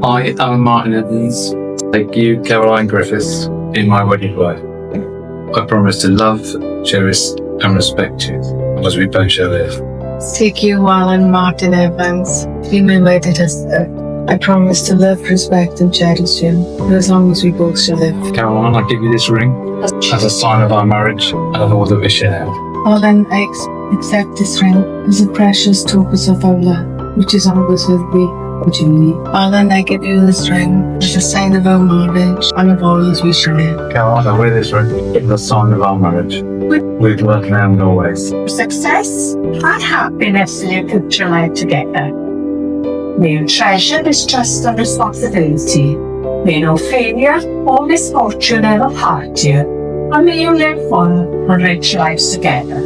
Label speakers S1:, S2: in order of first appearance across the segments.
S1: I, Alan Martin Evans, take you, Caroline Griffiths, in my wedded wife. I promise to love, cherish, and respect you as we both shall live.
S2: Take you, Alan Martin Evans, be my wedded husband. I promise to love, respect, and cherish you for as long as we both shall live.
S1: Caroline, I give you this ring as a sign of our marriage and of all that we share.
S2: Alan, I accept this ring as a precious token of our love, which is always with me. Alan, I give you this ring as a sign of our marriage and of all that we shall live.
S1: Caroline, I wear this ring as a sign of our marriage. With love now and always.
S3: Success and happiness in your future life together. May you treasure this trust and responsibility. May no failure or misfortune ever part you. And may you live full and rich lives together.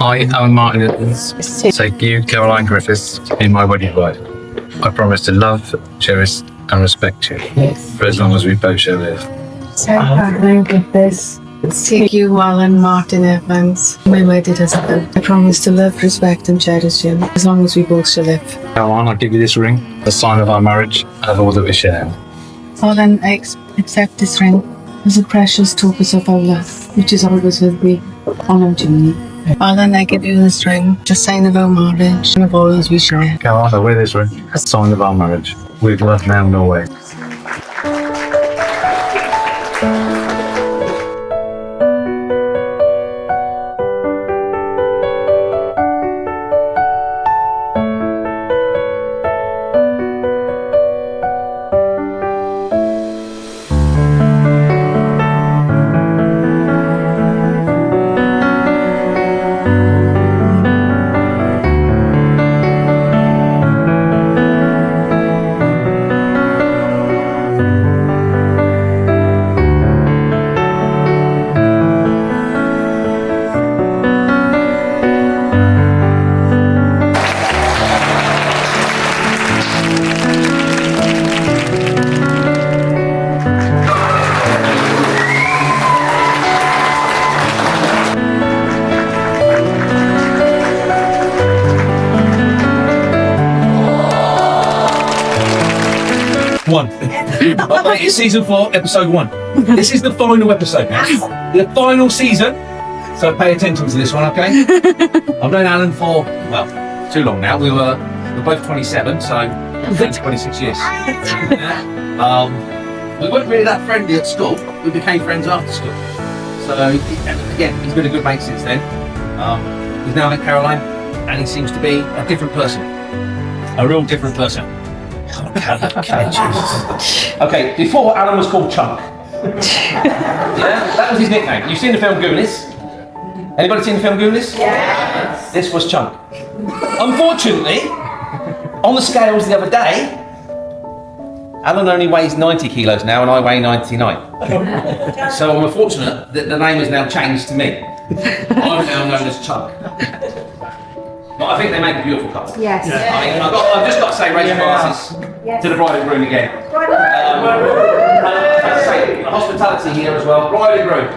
S1: I, Alan Martin Evans, take you, Caroline Griffiths, in my wedded wife. I promise to love, cherish, and respect you for as long as we both shall live.
S2: Caroline Griffiths, take you, Alan Martin Evans, my wedded husband. I promise to love, respect, and cherish you as long as we both shall live.
S1: Caroline, I give you this ring as a sign of our marriage and of all that we share.
S2: Alan, I accept this ring as a precious token of our love, which is always with me on our journey. Alan, I give you this ring, just a sign of our marriage and of all that we share.
S1: Caroline, I wear this ring as a sign of our marriage. With love now and always.
S4: 1. It's season 4, episode 1. This is the final episode. The final season. So pay attention to this one, okay? I've known Alan for, well, too long now. We're both 27, so 26 years. We weren't really that friendly at school. We became friends after school. So again, he's been a good mate since then. He's now met Caroline, and he seems to be a different person. A real different person. Okay, before Alan was called Chunk. Yeah, that was his nickname. You've seen the film Goonies? Anybody seen the film Goonies? Yes. This was Chunk. Unfortunately, on the scales the other day, Alan only weighs 90 kilos now and I weigh 99. So I'm unfortunate that the name has now changed to me. I'm now known as Chunk. But I think they make a beautiful couple.
S5: Yes.
S4: I've just got to say, raise your glasses to the bride and groom again. As I say, the hospitality here as well. Bride and groom.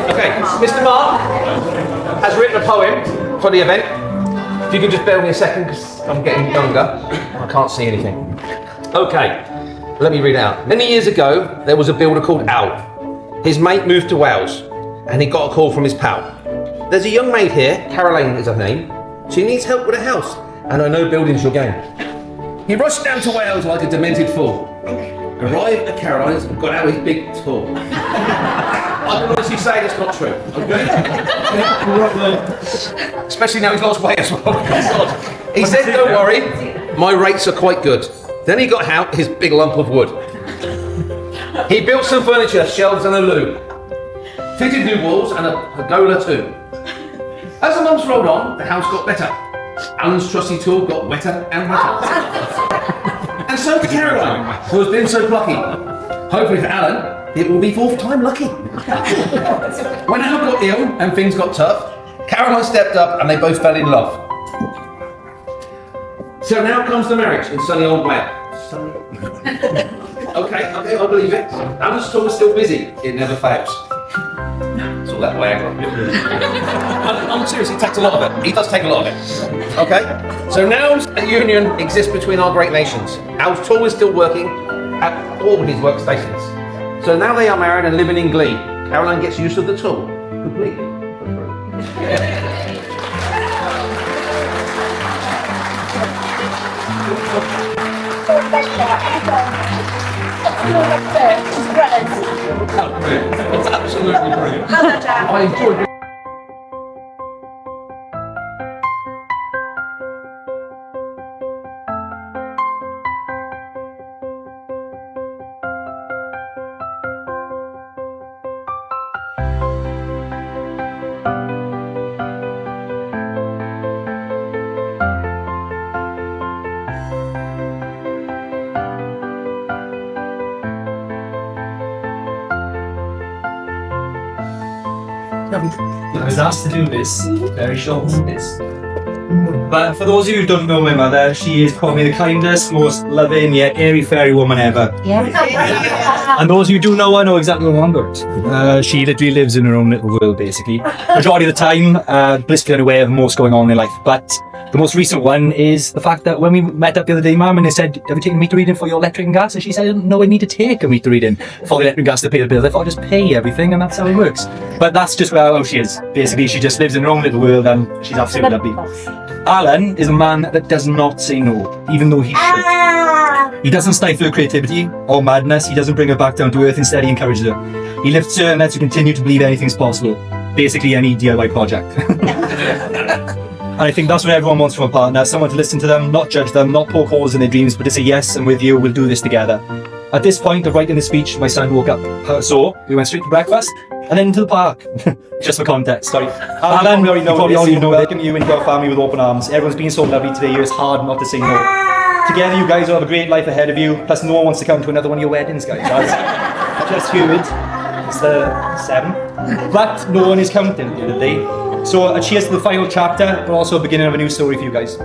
S4: Okay, Mr. Mark has written a poem for the event. If you could just bear with me a second, because I'm getting younger. I can't see anything. Okay, let me read it out. Many years ago, there was a builder called Al. His mate moved to Wales, and he got a call from his pal. There's a young maid here, Caroline is her name. She needs help with a house, and I know building's your game. He rushed down to Wales like a demented fool. Arrived at Caroline's and got out his big tool. I can honestly say that's not true. Okay? Especially now he's lost weight as well. He said, don't worry, my rates are quite good. Then he got out his big lump of wood. He built some furniture, shelves and a loo. Fitted new walls and a pergola too. As the months rolled on, the house got better. Alan's trusty tool got wetter and wetter. And so to Caroline, who has been so plucky. Hopefully for Alan, it will be 4th time lucky. When Alan got ill and things got tough, Caroline stepped up and they both fell in love. So now comes the marriage in sunny old Wales. Okay, I believe it. Alan's tool is still busy, it never fails. It's all that Viagra. I'm serious, he takes a lot of it. He does take a lot of it. Okay? So now a union exists between our great nations. Al's tool is still working at all his workstations. So now they are married and living in glee. Caroline gets use of the tool completely. It's absolutely brilliant. I enjoyed it.
S6: I was asked to do this, very short this. But for those of you who don't know my mother, she is probably the kindest, most loving yet airy fairy woman ever.
S5: Yeah.
S6: And those of you who do know her know exactly what I'm about. She literally lives in her own little world, basically. Majority of the time, blissfully unaware of what's going on in life. But the most recent one is the fact that when we met up the other day, Mum, and they said, have you taken a meter reading for your electric and gas? And she said, no, I need to take a meter reading for the electric and gas to pay the bills. I thought I'd just pay everything, and that's how it works. But that's just how she is. Basically, she just lives in her own little world, and she's absolutely lovely. Alan is a man that does not say no, even though he should. He doesn't stifle her creativity or madness. He doesn't bring her back down to earth. Instead, he encourages her. He lifts her and lets her continue to believe anything's possible. Basically, any DIY project. And I think that's what everyone wants from a partner. Someone to listen to them, not judge them, not poke holes in their dreams, but to say, yes, I'm with you, we'll do this together. At this point of writing the speech, my son woke up. So we went straight to breakfast and then to the park. Just for context, sorry. Alan, you probably already know, welcome you into our family with open arms. Everyone's been so lovely today, it's hard not to say no. Together you guys will have a great life ahead of you, plus no one wants to come to another one of your weddings, guys. I just heard it's the 7th, but no one is counting at the end of the day. So a cheers to the final chapter, but also a beginning of a new story for you guys.